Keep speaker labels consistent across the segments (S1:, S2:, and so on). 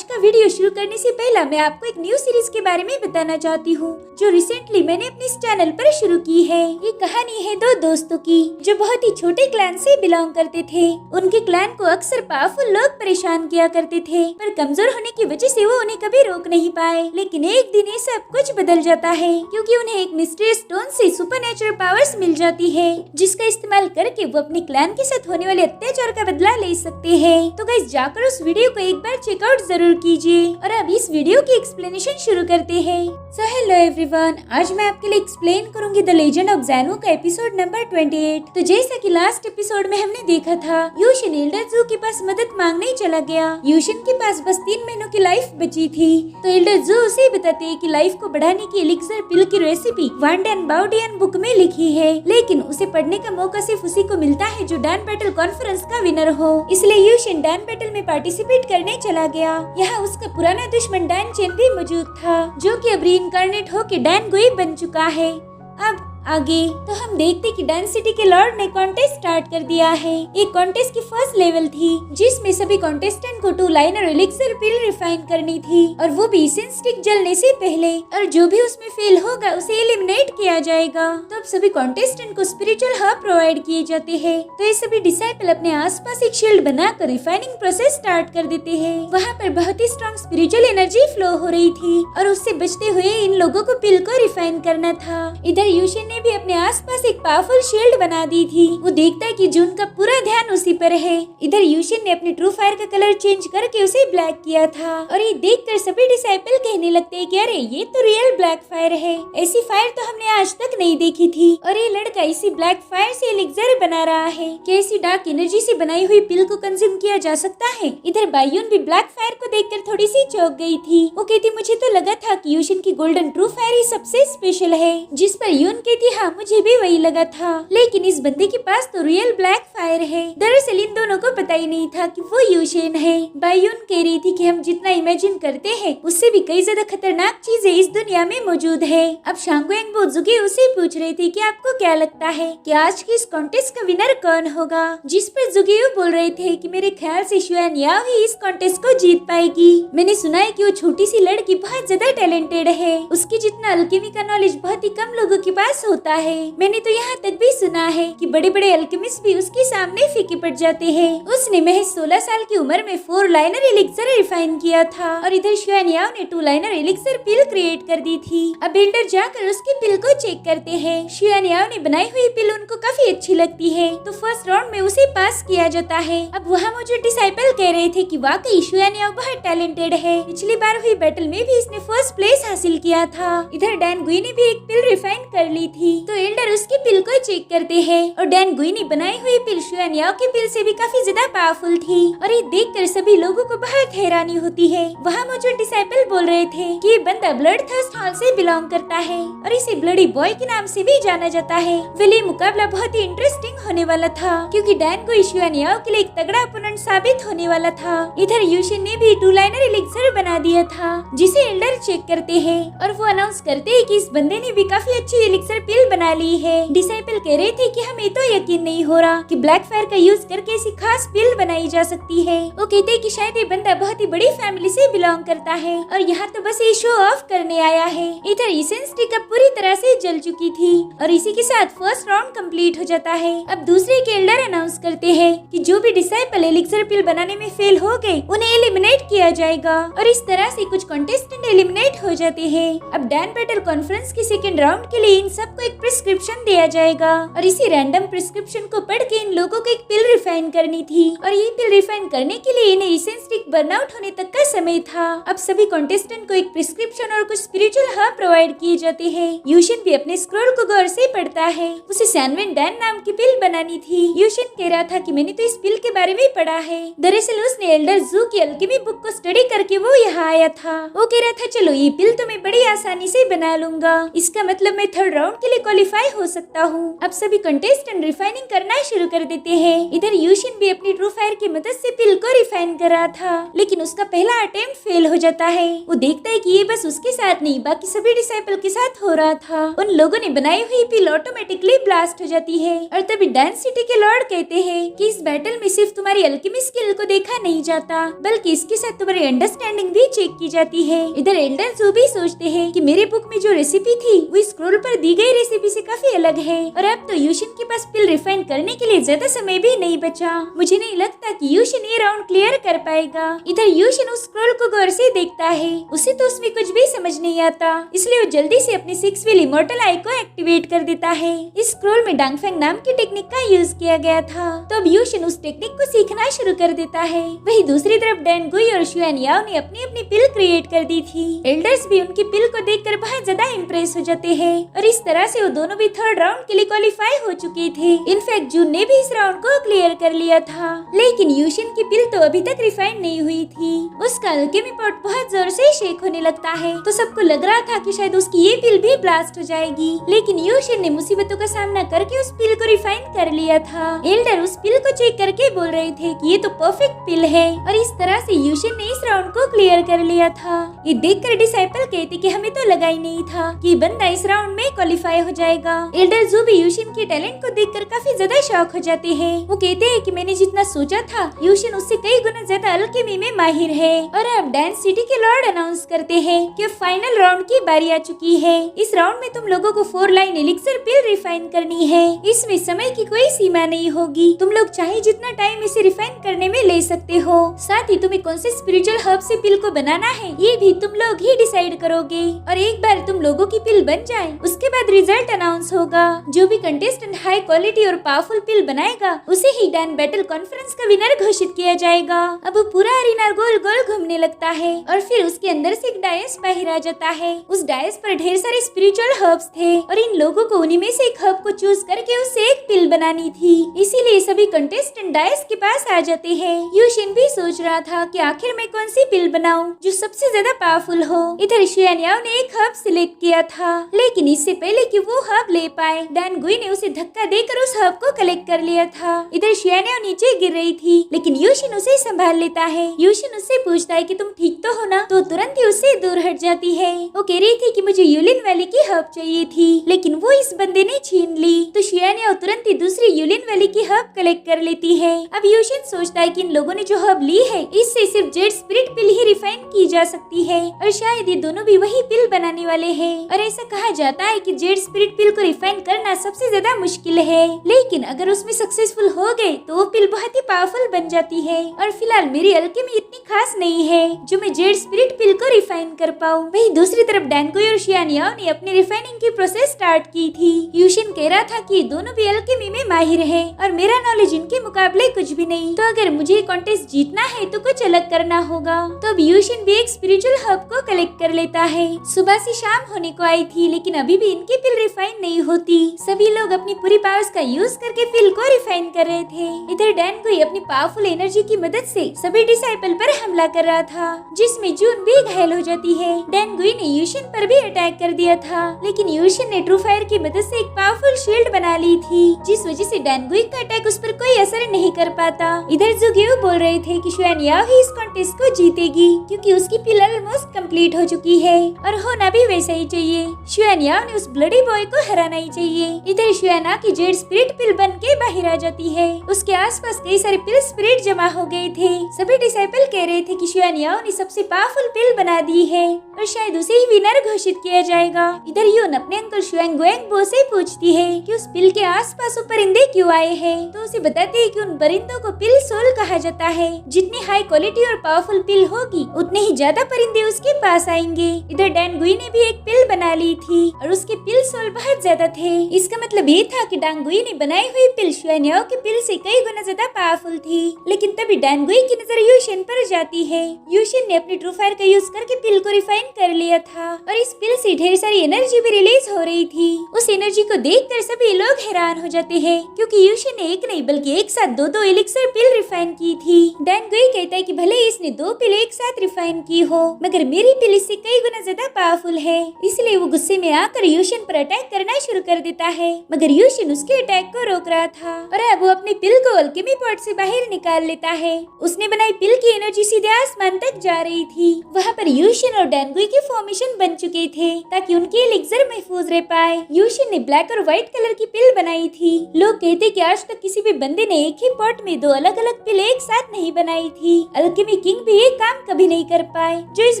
S1: आज का वीडियो शुरू करने से पहले मैं आपको एक न्यू सीरीज के बारे में बताना चाहती हूँ जो रिसेंटली मैंने अपने इस चैनल पर शुरू की है। ये कहानी है दो दोस्तों की जो बहुत ही छोटे क्लैन से बिलोंग करते थे। उनके क्लैन को अक्सर पावरफुल लोग परेशान किया करते थे, पर कमजोर होने की वजह से वो उन्हें कभी रोक नहीं पाए। लेकिन एक दिन ये सब कुछ बदल जाता है क्योंकि उन्हें एक मिस्ट्रियस स्टोन से सुपरनेचुरल पावर्स मिल जाती है, जिसका इस्तेमाल करके वो अपने क्लैन के साथ होने वाले अत्याचार का बदला ले सकते हैं। तो गाइस जाकर उस वीडियो को एक बार चेकआउट जरूर कीजिए। और अब इस वीडियो की एक्सप्लेनेशन शुरू करते हैं। सो हेलो एवरीवन, आज मैं आपके लिए एक्सप्लेन करूंगी द लेजेंड ऑफ ज़ेनु का एपिसोड नंबर 28। तो जैसा कि लास्ट एपिसोड में हमने देखा था, यूशिन एल्डर ज़ू के पास मदद मांगने चला गया। यूशिन के पास बस 3 महीनों की लाइफ बची थी, तो एल्डर ज़ू उसे बताते हैं कि लाइफ को बढ़ाने की एलिक्सर पिल की रेसिपी वांडन बाउडियन बुक में लिखी है, लेकिन उसे पढ़ने का मौका सिर्फ उसी को मिलता है जो डैन बैटल कॉन्फ्रेंस का विनर हो। इसलिए यूशिन डैन बैटल में पार्टिसिपेट करने चला गया। यहाँ उसका पुराना दुश्मन डैन चेन भी मौजूद था, जो कि अब रीइंकार्नेट होकर डैन गोई बन चुका है। अब आगे तो हम देखते कि डैन सिटी के लॉर्ड ने कॉन्टेस्ट स्टार्ट कर दिया है। एक कॉन्टेस्ट की फर्स्ट लेवल थी जिसमें सभी कॉन्टेस्टेंट को 2 लाइनर एलिक्सर पिल रिफाइन करनी थी, और वो भी इसेंस स्टिक जलने से पहले, और जो भी उसमें फेल होगा उसे एलिमिनेट किया जाएगा। तो अब सभी कॉन्टेस्टेंट को स्पिरिचुअल हर्ब प्रोवाइड किए जाते हैं। तो ये सभी डिसाइपल अपने आसपास एक शील्ड बनाकर रिफाइनिंग प्रोसेस स्टार्ट कर देते हैं। वहाँ पर बहुत ही स्ट्रॉन्ग स्पिरिचुअल एनर्जी फ्लो हो रही थी और उससे बचते हुए इन लोगों को पिल को रिफाइन करना था। इधर यूशिन ने भी अपने आसपास एक पावरफुल शील्ड बना दी थी। वो देखता है कि जून का पूरा ध्यान उसी पर है। इधर यूशिन ने अपने ट्रू फायर का कलर चेंज करके उसे ब्लैक किया था, और ये देखकर सभी डिसाइपल कहने लगते हैं कि अरे ये तो रियल ब्लैक फायर है, ऐसी फायर तो हमने आज तक नहीं देखी थी। और ये लड़का इसी ब्लैक फायर से एलिक्सर बना रहा है। क्या ऐसी डार्क एनर्जी से बनाई हुई पिल को कंज्यूम किया जा सकता है? इधर बायून भी ब्लैक फायर को देखकर थोड़ी सी चौंक गई थी। वो कहती मुझे तो लगा था कि यूशिन की गोल्डन ट्रू फायर ही सबसे स्पेशल है, जिस पर यून कहती हाँ मुझे भी वही लगा था, लेकिन इस बंदे के पास तो रियल ब्लैक फायर है। दरअसल इन दोनों को पता ही नहीं था कि वो यूशिन है। बायून कह रही थी कि हम जितना इमेजिन करते हैं उससे भी कई ज्यादा खतरनाक चीजें इस दुनिया में मौजूद है। अब शांगुएंगबो जुगे उसे पूछ रही थी कि आपको क्या लगता है कि आज की इस कॉन्टेस्ट का विनर कौन होगा, जिस पर जुगेयू बोल रहे थे कि मेरे ख्याल से शुआन याओ ही इस कॉन्टेस्ट को जीत पाएगी। मैंने सुना है कि वो छोटी सी लड़की बहुत ज्यादा टैलेंटेड है, उसके जितना अल्केमी का नॉलेज बहुत ही कम लोगों के पास होता है। मैंने तो यहाँ तक भी सुना है कि बड़े बड़े अल्केमिस्ट भी उसके सामने फीके पड़ जाते हैं। उसने महज 16 साल की उम्र में 4 लाइनर एलिक्सर रिफाइन किया था, और इधर शुआन याओ ने 2 लाइनर एलिक्सर पिल क्रिएट कर दी थी। अब एल्डर जाकर उसकी पिल को चेक करते हैं। शुआन याओ ने बनाई हुई पिल उनको काफी अच्छी लगती है, तो फर्स्ट राउंड में उसे पास किया जाता है। अब वहाँ मौजूद डिसाइपल कह रहे थे कि वाकई शुआन याओ बहुत टैलेंटेड है, पिछली बार हुई बैटल में भी इसने फर्स्ट प्लेस हासिल किया था। इधर डैन गुई ने भी एक पिल रिफाइन कर ली थी, तो एल्डर उसकी पिल को चेक करते हैं, और डैन गुई ने बनाई हुई पिल शुआन याओ की पिल से भी काफी ज्यादा पावरफुल थी। और ये देखकर सभी लोगों को बहुत हैरानी होती है। वहाँ मौजूद डिसाइपल बोल रहे थे कि ये बंदा ब्लड थर्स्ट हॉल से बिलोंग करता है और इसे ब्लडी बॉय के नाम से भी जाना जाता है। ये मुकाबला बहुत ही इंटरेस्टिंग होने वाला था क्योंकि डैन गुई शुआन याओ के लिए एक तगड़ा ओपोनेंट साबित होने वाला था। इधर यूशिन ने भी 2 लाइनर एलिक्सर बना दिया था, जिसे एल्डर चेक करते हैं, और वो अनाउंस करते हैं कि इस बंदे ने भी काफी अच्छी एलिक्सर पिल बना ली है। डिसाइपल कह रहे थे कि हमें तो यकीन नहीं हो रहा कि ब्लैक फायर का यूज करके ऐसी खास पिल बनाई जा सकती है। वो कहते हैं कि शायद ये बंदा बहुत ही बड़ी फैमिली से बिलोंग करता है और यहाँ तो बस ये शो ऑफ करने आया है। इधर इसेंस स्टिक अब पूरी तरह से जल चुकी थी, और इसी के साथ फर्स्ट राउंड कंप्लीट हो जाता है। अब दूसरे के एल्डर अनाउंस करते हैं कि जो भी डिसाइपल एलिक्सर पिल बनाने में फेल हो गए उन्हें एलिमिनेट किया जाएगा, और इस तरह से कुछ कंटेस्टेंट एलिमिनेट हो जाते हैं। अब डैन बैटल कॉन्फ्रेंस के सेकेंड राउंड के लिए इन सबको एक प्रिस्क्रिप्शन दिया जाएगा, और इसी रैंडम प्रिस्क्रिप्शन को पढ़ के इन लोगों को एक पिल रिफाइन करनी थी, और ये पिल रिफाइन करने के लिए इन्हें इसेंस स्टिक बर्नआउट होने तक का समय था। अब सभी कंटेस्टेंट को एक प्रिस्क्रिप्शन और कुछ स्पिरिचुअल हर्ब प्रोवाइड किए जाते हैं। यूशिन भी अपने स्क्रॉल को गौर से पढ़ता है। उसे सैनविन डैन नाम की पिल बनानी थी। यूशिन कह रहा था कि मैंने तो इस पिल के बारे में पढ़ा है। दरअसल उसने एल्डर ज़ू की अल्केमी बुक को स्टडी करके वो यहाँ आया था। वो कह रहा था चलो ये पिल तो मैं बड़ी आसानी से बना लूंगा, इसका मतलब मैं 3rd राउंड के लिए क्वालिफाई हो सकता हूँ। अब सभी कंटेस्टेंट रिफाइनिंग करना शुरू कर देते हैं। इधर यूशिन भी अपनी ट्रू फायर की मदद से पिल को रिफाइन कर रहा था, लेकिन उसका पहला अटेम्प्ट फेल हो जाता है। वो देखता है कि ये बस उसके साथ नहीं बाकी सभी डिसाइपल के साथ हो रहा था। उन लोगों ने बनाई हुई पिल ऑटोमेटिकली ब्लास्ट हो जाती है और तभी डांस सिटी के लॉर्ड कहते हैं कि इस बैटल में सिर्फ तुम्हारी अल्केमी स्किल को देखा नहीं जाता बल्कि इसके साथ तुम्हारी अंडरस्टैंडिंग भी चेक की जाती है। इधर एल्डर जो भी सोचते हैं कि मेरे बुक में जो रेसिपी थी वो स्क्रोल पर दी गई रेसिपी से काफी अलग है और अब तो यूशिन के पास पिल रिफाइन करने के लिए ज्यादा समय भी नहीं बचा। मुझे नहीं लगता कि यूशिन ये राउंड क्लियर कर पाएगा। इधर यूशिन उस स्क्रोल को गौर से देखता है, उसे तो उसमें कुछ भी समझ नहीं आता, इसलिए वो जल्दी से अपनी 6 व्हील इमॉर्टल आई को एक्टिवेट कर देता है। इस स्क्रोल में डांगफेंग नाम की टेक्निक का यूज किया गया था, तो अब यूशिन उस टेक्निक को सीखना शुरू कर देता है। वही दूसरी तरफ डैन गुई और शुआन याओ ने अपनी अपनी पिल क्रिएट कर दी थी। एल्डर्स भी उनकी पिल को देखकर बहुत ज्यादा इम्प्रेस हो जाते हैं और इस तरह से वो दोनों भी थर्ड राउंड के लिए क्वालिफाई हो चुके थे। इनफैक्ट जून ने भी इस राउंड को क्लियर कर लिया था, लेकिन यूशिन की पिल तो अभी तक रिफाइन नहीं हुई थी। उसका अल्केमी पॉट बहुत जोर से शेक होने लगता है, तो सबको लग रहा था कि शायद उसकी ये पिल भी ब्लास्ट हो जाएगी, लेकिन यूशिन ने मुसीबतों का सामना करके उस पिल को रिफाइन कर लिया था। एल्डर उस पिल को चेक करके बोल रहे थे कि ये तो परफेक्ट पिल है और इस तरह से यूशिन ने इस राउंड को क्लियर कर लिया था। ये देखकर डिसाइपल कहते कि हमें तो लगा ही नहीं था कि बंदा इस राउंड में क्वालिफाई हो जाएगा। एल्डर जो भी यूशिन के टैलेंट को देखकर काफी ज्यादा शॉक हो जाते हैं। वो कहते हैं कि मैंने जितना सोचा था यूशिन उससे कई गुना ज्यादा अल्केमी में माहिर है। और अब डांस सिटी के लॉर्ड अनाउंस करते हैं कि फाइनल राउंड की बारी आ चुकी है। इस राउंड में तुम लोगों को 4 लाइन एलिक्सर पिल रिफाइन करनी है। इसमें समय की कोई सीमा नहीं होगी, तुम लोग चाहे जितना टाइम इसे रिफाइन करने में ले सकते हो। साथ ही तुम्हें कौन से स्पिरिचुअल हर्ब से पिल को बनाना है ये भी तुम लोग ही डिसाइड करोगे। और एक बार तुम लोगों की पिल बन जाए उसके बाद रिजल्ट अनाउंस होगा। जो भी कंटेस्टेंट हाई क्वालिटी और पावरफुल पिल बनाएगा उसे ही डैन बैटल कॉन्फ्रेंस का विनर घोषित किया जाएगा। अब पूरा अरीना गोल गोल घूमने लगता है और फिर उसके अंदर से एक डायस बाहर आ जाता है। उस डायस पर ढेर सारे स्पिरिचुअल हर्ब्स थे और इन लोगों को उन्हीं में से एक हर्ब को चूज करके उससे एक पिल बनानी थी, इसीलिए सभी कंटेस्टेंट डायस के पास आ जाते हैं। यूशिन भी सोच रहा था कि आखिर मैं कौन सी पिल बनाऊं जो सबसे ज्यादा पावरफुल हो। इधर शुआन याओ ने एक हर्ब सिलेक्ट किया था, लेकिन इससे पहले कि वो हर्ब ले पाए डैन गुई ने उसे धक्का देकर उस हर्ब को कलेक्ट कर लिया था। इधर शुआन याओ नीचे गिर रही थी, लेकिन यूशिन उसे संभाल लेता है। यूशिन उससे पूछता है कि तुम ठीक तो हो ना, तो तुरंत ही उससे दूर हट जाती है। वो कह रही थी कि मुझे यूलिन वैली की हर्ब चाहिए थी, लेकिन वो इस बंदे ने छीन ली। तो शुआन याओ तुरंत ही दूसरी यूलिन वैली की हर्ब कलेक्ट कर लेती है। अब यूशिन सोचता है कि इन लोगों ने जो हर्ब ली है इससे सिर्फ जेड स्पिरिट पिल ही रिफाइन की जा सकती है और शायद ये दोनों भी वही पिल बनाने वाले हैं। और ऐसा कहा जाता है कि जेड स्पिरिट पिल को रिफाइन करना सबसे ज्यादा मुश्किल है, लेकिन अगर उसमें सक्सेसफुल हो गए तो वो पिल बहुत ही पावरफुल बन जाती है। और फिलहाल मेरी अल्केमी इतनी खास नहीं है जो मैं जेड स्पिरिट पिल को रिफाइन कर पाऊँ। वही दूसरी तरफ डैनगुई और शुआन याओ ने अपनी रिफाइनिंग की प्रोसेस स्टार्ट की थी। यूशिन कह रहा था कि दोनों भी अल्केमी में माहिर है और मेरा नॉलेज इनके मुकाबले कुछ भी नहीं, तो अगर मुझे कॉन्टेस्ट जीतना है तो कुछ अलग करना होगा। तो अब यूशिन भी एक स्पिरिचुअल हर्ब को कलेक्ट कर लेता है। सुबह से शाम होने को आई थी, लेकिन अभी भी इनकी पिल रिफाइन नहीं होती। सभी लोग अपनी पूरी पावर्स का यूज करके पिल को रिफाइन कर रहे थे। इधर डैनगुई अपनी पावरफुल एनर्जी की मदद से सभी डिसाइपल पर हमला कर रहा था, जिसमें जून भी घायल हो जाती है। डैनगुई ने यूशिन पर भी अटैक कर दिया था, लेकिन यूशिन ने ट्रू फायर की मदद से एक पावरफुल शील्ड बना ली थी, जिस वजह से डैनगुई का अटैक उस पर कोई असर नहीं कर पाता। इधर जुगियो बोल रहे थे कि शुआन याओ ही इस कॉन्टेस्ट को जीतेगी, क्योंकि उसकी पिल ऑलमोस्ट कंप्लीट हो चुकी है और होना भी वैसा ही चाहिए। शुआन याओ ने उस ब्लडी बॉय को हराना ही चाहिए। इधर शुआना की जेड स्पिरिट पिल बन के बाहर आ जाती है। उसके आसपास कई सारे पिल स्पिरिट जमा हो गए थे। सभी डिसाइपल कह रहे थे कि शुआन याओ ने सबसे पावरफुल पिल बना दी है और शायद उसे ही विनर घोषित किया जाएगा। इधर यून अपने अंकल शुआन गुएंगबो से पूछती है कि उस पिल के आसपास वो परिंदे क्यों आए हैं, तो उसे बताते हैं कि उन परिंदों को पिल सोल कहा जाता है। जितनी हाई क्वालिटी और पावरफुल पिल होगी उतने ही ज्यादा परिंदे उसके पास आएंगे। इधर डैनगुई ने भी एक पिल बना ली थी और उसके पिल सोल बहुत ज्यादा थे। इसका मतलब ये था कि डैनगुई ने बनाई हुई पिल शुआन याओ की पिल से कई गुना ज्यादा पावरफुल थी। लेकिन तभी डैनगुई की नजर यूशिन पर जाती है। यूशिन ने अपनी ट्रू फायर का यूज करके पिल को रिफाइन कर लिया था और इस पिल से ढेर सारी एनर्जी भी रिलीज हो रही थी। उस एनर्जी को देखकर सभी लोग हैरान हो जाते हैं, क्योंकि यूशिन ने एक नहीं बल्कि एक साथ दो एलिक्सर पिल रिफाइन की थी। डैनगुई कहता है कि भले इसने 2 पिल एक साथ रिफाइन की हो, मगर मेरी पिल इससे कई गुना ज्यादा पावरफुल है। इसलिए वो गुस्से में आकर यूशिन ऊपर अटैक करना शुरू कर देता है, मगर यूशिन उसके अटैक को रोक रहा था और अब वो अपनी पिल को अल्केमी पॉट से बाहर निकाल लेता है। उसने बनाई पिल की एनर्जी सीधे आसमान तक जा रही थी। वहाँ पर यूशिन और डैनगुई के फॉर्मेशन बन चुके थे ताकि उनके एलिक्सर महफूज रह पाए। यूशिन ने ब्लैक और व्हाइट कलर की पिल बनाई थी। लोग कहते कि आज तक किसी भी बंदे ने एक ही पॉट में 2 अलग अलग पिल एक साथ नहीं बनाई थी। अल्केमी किंग भी ये काम कभी नहीं कर पाए जो इस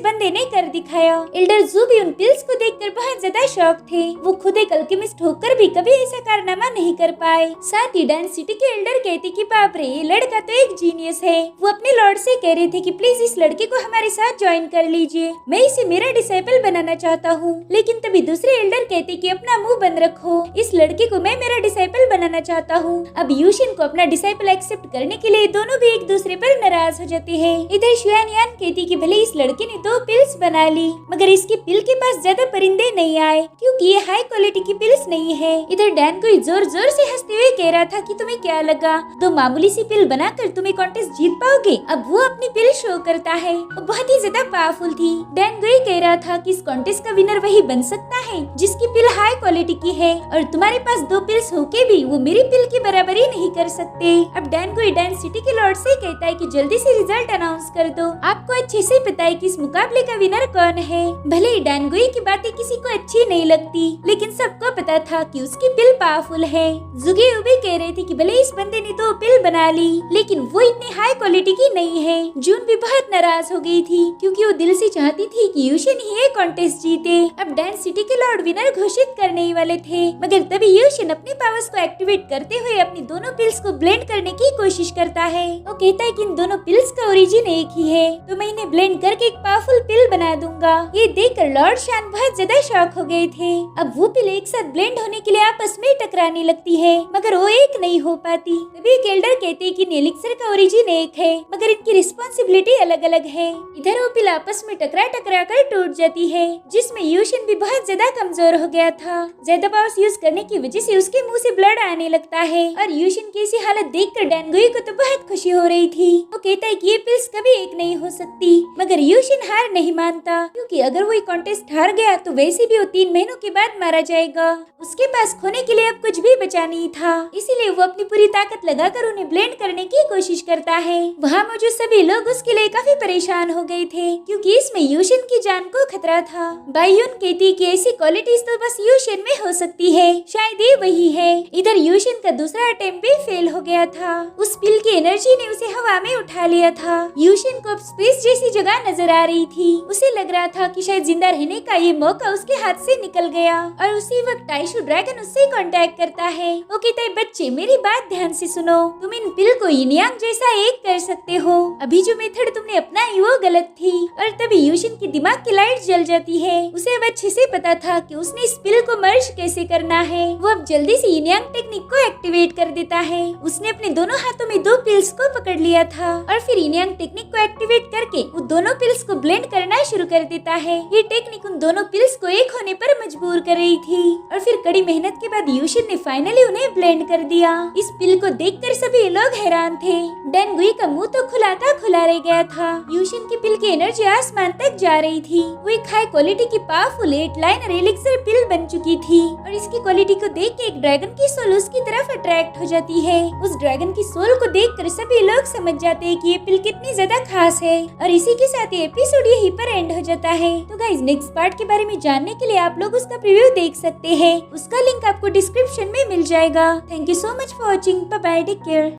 S1: बंदे ने कर दिखाया। एल्डर जू भी उन पिल्स को देखकर बहुत ज्यादा शॉक थे। वो खुद एक अल्केमिस्ट होकर भी कभी ऐसा कारनामा नहीं कर पाए। साथ ही डांस सिटी के एल्डर कहते कि बाप रे, ये लड़का तो एक जीनियस है। वो अपने लॉर्ड से कह रहे थे कि प्लीज इस लड़के को हमारे साथ ज्वाइन कर लीजिए, मैं इसे मेरा डिसाइपल बनाना चाहता हूँ। लेकिन तभी दूसरे एल्डर कहते कि अपना मुंह बंद रखो, इस लड़के को मैं मेरा डिसाइपल बनाना चाहता हूँ। अब यूशिन को अपना डिसाइपल एक्सेप्ट करने के लिए दोनों भी एक दूसरे पर नाराज हो जाते हैं। इधर शुआनयान कहती कि भले इस लड़के ने 2 पिल्स बना ली, मगर इसकी पिल के पास ज्यादा परिंदे नहीं आए क्योंकि ये हाई क्वालिटी की पिल्स नहीं है। इधर डैन कोई जोर जोर से हंसते हुए कह रहा था कि तुम्हें क्या लगा, 2 मामूली सी पिल बनाकर तुम्हें कॉन्टेस्ट जीत पाओगे। अब वो अपनी पिल शो करता है, वो बहुत ही ज्यादा पावरफुल थी। डैन गोई कह रहा था कि इस कॉन्टेस्ट का विनर वही बन सकता है जिसकी पिल हाई क्वालिटी की है, और तुम्हारे पास 2 पिल्स होके भी वो मेरी पिल की बराबरी नहीं कर सकते। अब डैन गोई डैन सिटी के लॉर्ड से कहता है कि जल्दी से रिजल्ट अनाउंस कर दो, आपको अच्छे से पता है कि इस मुकाबले का विनर कौन है। भले ही डैन गोई की बातें किसी को अच्छी नहीं लगती, लेकिन सबको पता था कि उसकी पिल पावरफुल है। जुगे भी कह रहे थे कि भले इस बंदे ने 2 पिल बना ली, लेकिन वो इतनी हाई क्वालिटी की नहीं है। जून भी बहुत नाराज हो गई थी क्योंकि वो दिल से चाहती थी कि यूशिन ही ये कॉन्टेस्ट जीते। अब डैन सिटी के लॉर्ड विनर घोषित करने ही वाले थे, मगर तभी यूशिन अपने पावर्स को एक्टिवेट करते हुए अपनी दोनों पिल्स को ब्लेंड करने की कोशिश करता है। वो कहता है कि इन दोनों पिल्स का ओरिजिन एक ही है, तो मैं इन्हें ब्लेंड करके एक पावरफुल पिल बना दूंगा। ये देखकर लॉर्ड शान बहुत ज्यादा शॉक हो गए थे। अब वो पिल एक साथ ब्लेंड होने के लिए आपस में टकराने लगती है, मगर वो एक नहीं हो पाती। तभी एक एल्डर कहते हैं कि एलिक्सर का ओरिजिन एक है, मगर इनकी रिस्पॉन्सिबिलिटी अलग अलग है। इधर वो पिल आपस में टकरा टकरा कर टूट जाती है, जिसमें यूशिन भी बहुत ज्यादा कमजोर हो गया था। ज्यादा पावर्स यूज करने की वजह से उसके मुंह से ब्लड आने लगता है, और यूशिन की ऐसी हालत देखकर डैनगुई को तो बहुत खुशी हो रही थी। वो कहता है कि ये पिल्स कभी एक नहीं हो सकती, मगर यूशिन हार नहीं मानता क्योंकि अगर वो ये कॉन्टेस्ट हार गया तो वैसे भी वो 3 महीनों के बाद मारा जाएगा। उसके पास खोने के लिए अब कुछ भी बचा नहीं था, इसीलिए वो अपनी पूरी ताकत लगाकर उन्हें ब्लेंड करने की कोशिश करता है। वहाँ मौजूद सभी लोग उसके लिए काफी परेशान हो गए थे क्योंकि इसमें यूशिन की जान को खतरा था। बायून कहती कि ऐसी क्वालिटीज तो बस यूशिन में हो सकती है, शायद ये वही है। इधर यूशिन का दूसरा अटेम्प्ट भी फेल हो गया था। उस पिल की एनर्जी ने उसे हवा में उठा लिया था। यूशिन को अब स्पेस जैसी जगह नजर आ रही थी। उसे लग रहा था कि शायद जिंदा रहने का ये मौका उसके हाथ से निकल गया, और उसी वक्त टाइशू ड्रैगन उससे कांटेक्ट करता है। वो कहता है, बच्चे मेरी बात ध्यान से सुनो, तुम इन पिल को यिन यांग जैसा एक कर सकते हो। अभी जो मेथड तुमने अपनाई वो गलत थी। और तभी यूशिन की दिमाग की लाइट जल जाती है। उसे अब अच्छे से पता था कि उसने इस पिल को मर्ज कैसे करना है। वो अब जल्दी से यिन यांग टेक्निक को एक्टिवेट कर देता है। उसने अपने दोनों हाथों में 2 पिल्स को पकड़ लिया था और फिर यिन यांग टेक्निक को एक्टिवेट करके वो दोनों पिल्स को ब्लेंड करना शुरू कर देता है। ये टेक्निक उन दोनों पिल्स को एक होने पर मजबूर कर रही थी, और फिर कड़ी मेहनत के बाद यूशिन ने फाइनली उन्हें ब्लेंड कर दिया। इस पिल को देखकर सभी लोग हैरान थे। डैनगुई का मुंह तो खुला का खुला रह गया था। यूशिन की पिल की एनर्जी आसमान तक जा रही थी। वो एक हाई क्वालिटी की पावरफुल 8 लाइनर एलिक्सर पिल बन चुकी थी, और इसकी क्वालिटी को देख के एक ड्रैगन की सोल उसकी तरफ अट्रैक्ट हो जाती है। उस ड्रैगन की सोल को देखकर सभी लोग समझ जाते हैं कि ये पिल कितनी ज्यादा खास है। और इसी के साथ ये एपिसोड यहीं पर एंड हो जाता है। तो गाइस, नेक्स्ट पार्ट के बारे में जानने के लिए आप लोग उसका प्रीव्यू देख सकते हैं। उसका लिंक आपको डिस्क्रिप्शन में मिल जाएगा। Thank you so much for watching. Bye bye, take care.